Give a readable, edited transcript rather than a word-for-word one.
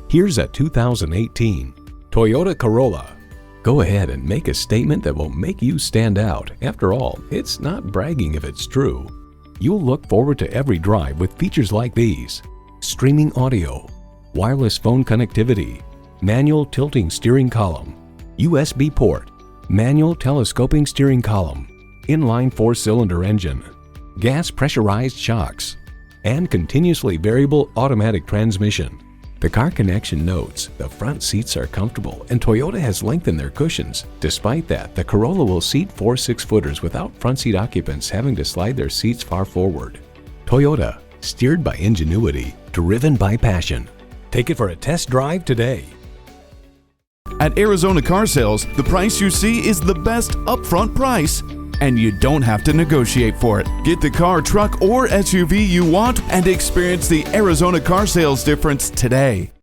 Here's a 2018 Toyota Corolla. Go ahead and make a statement that will make you stand out. After all, it's not bragging if it's true. You'll look forward to every drive with features like these: streaming audio, wireless phone connectivity, manual tilting steering column, USB port, manual telescoping steering column, inline 4-cylinder engine, gas pressurized shocks, and continuously variable automatic transmission. The Car Connection notes the front seats are comfortable and Toyota has lengthened their cushions. Despite that, the Corolla will seat 4 6-footers without front seat occupants having to slide their seats far forward. Toyota, steered by ingenuity, driven by passion. Take it for a test drive today. At Arizona Car Sales, the price you see is the best upfront price, and you don't have to negotiate for it. Get the car, truck, or SUV you want and experience the Arizona Car Sales difference today.